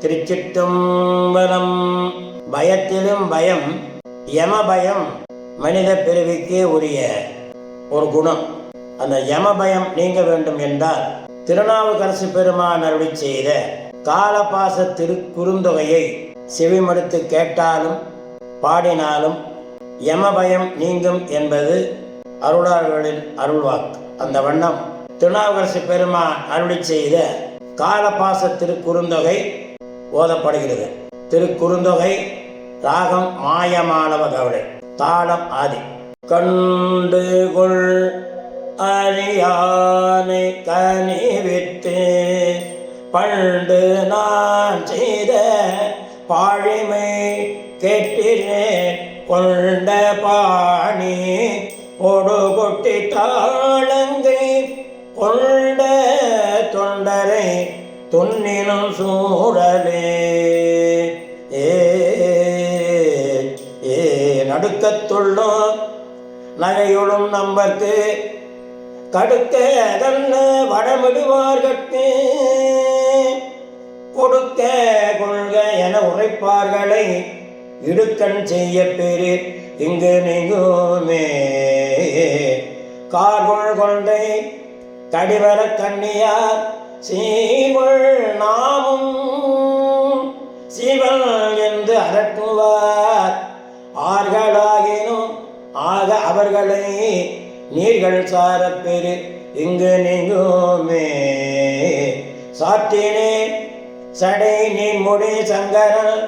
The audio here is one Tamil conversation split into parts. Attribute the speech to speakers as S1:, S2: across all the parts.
S1: திருச்சிற்றம்பலம். பயத்திலும் பயம், யம பயம் மனித பிறவிக்கே உரிய ஒரு குணம். அந்த யம பயம் நீங்க வேண்டும் என்றால் திருநாவுக்கரசு பெருமான் அருளி செய்த காலபாச திருக்குறுந்தொகையை செவிமடுத்து கேட்டாலும் பாடினாலும் யமபயம் நீங்கும் என்பது அருளாளர்களின் அருள்வாக்கு. அந்த வண்ணம் திருநாவுக்கரசு பெருமான் அருளி செய்த காலபாச திருக்குறுந்தொகை ஓதப்படுகிறது. திருக்குறுந்தொகை ராகம் மாயமானவ கவலை, தாளம் ஆதி. கண்டு கொள் அறியானை கனிவித்து பண்டு நான் செய்த பாழிமை கேட்டினேன் கொண்ட பாணி பொடு கொட்டி தாளங்கை கொண்ட தொண்டரை துன்னினும் சூழலே. நடுக்கத்துள்ளும் நகையுளும் நம்பர்க்கு கடுக்க அதல்ல வடமிடுவார்கட்கு கொடுக்க கொள்க என உரைப்பார்களை இடுக்கண் செய்ய பெரு இங்கு நீங்குமே. கார்கொள் கொண்டை கடிவர கண்ணியார் சீவள் நாமும் சிவன் என்று அரட்டுவார் ஆர்களாகினும் ஆக அவர்களை நீர்கள் சாரப்பெரு இங்கு நீங்குமே. சாற்றினே சடை நீன்முடி சங்கரன்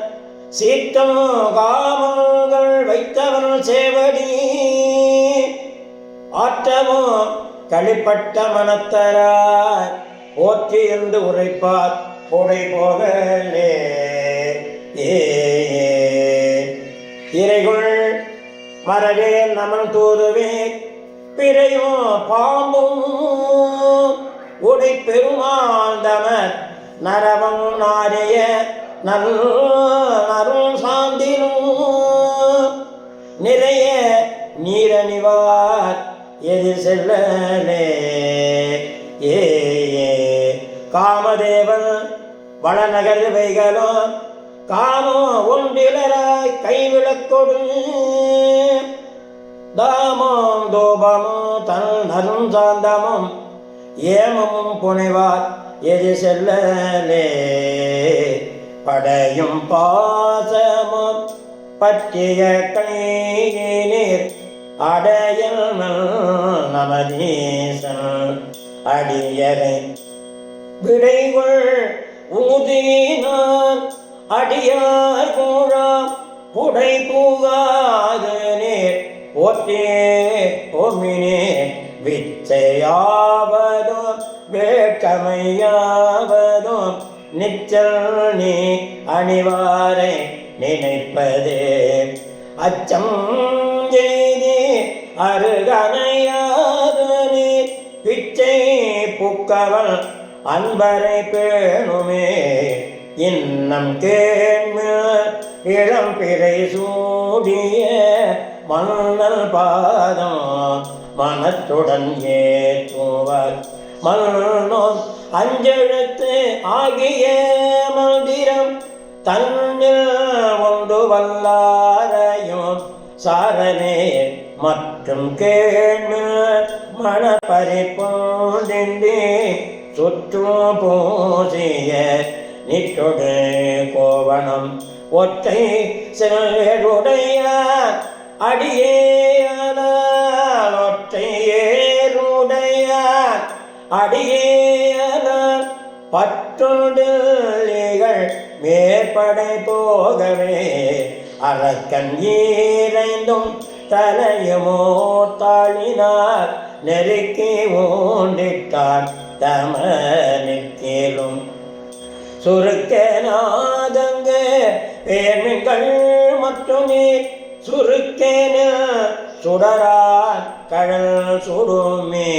S1: சீற்றம் காமங்கள் வைத்தவன் சேவடி ஆற்றமோ களிப்பட்ட மனத்தராய் போற்றி என்று உரைப்பார் புடை போகலே. இறைகுள் மரவே நமன் தூதுவே பிறையும் பாம்பும் உடை பெருமாந்தமர் நரவம் நாரிய நருள் சாந்தினும் நிறைய நீரணிவார் எதிர் செல்லலே. காமதேவன் வளநகர் வைகளும் காமோ ஒன்றிலராய் கைவிளக்கொடு தாமம் தோபமும் தன் நரும் சாந்தமும் ஏமமும் புனைவார் எது செல்லலே. படையும் பாசமும் பற்றிய கையினீர் அடையல் நமதீசன் அடியரை விடைகள் ஊதினான் அடியார் கூழாம் புடை பூகாது நீர் ஒற்றே ஒமினே விச்சையாவதும் வேட்கமையாவதும் நிச்சல் நீ அணிவாரை நினைப்பதே. அச்சம் செய்தி அருகனையாது நீர் பிச்சை புக்கவன் அன்பரை பேணுமே. இன்னம் கேள்ம இளம் பிறை சூடிய மன்னல் பாதம் மனத்துடன் ஏற்றுவர் மன்னோம் அஞ்செழுத்து ஆகிய மந்திரம் தன்னில் ஒன்று வல்லாரையும் சாரனே மற்றும் கேள்ம மனப்பறிப்போண்டின்றி சுற்றும் பூசிய நிற்றொடு கோவணம் ஒற்றை செல்லுடைய அடியேயானால் ஒற்றையேருடைய அடியேயானால் பற்றொடுகள் மேற்படை போகவே அரக்கன் ஈரைந்தும் தலையுமோ தாளினார் நெருக்கி ஊண்டிட்டார் தமனிக்கேலும் சுருக்க நாதங்க பேர்மின்கள் மட்டுமே சுருக்கேன சுடரார் கழல் சுடுமே.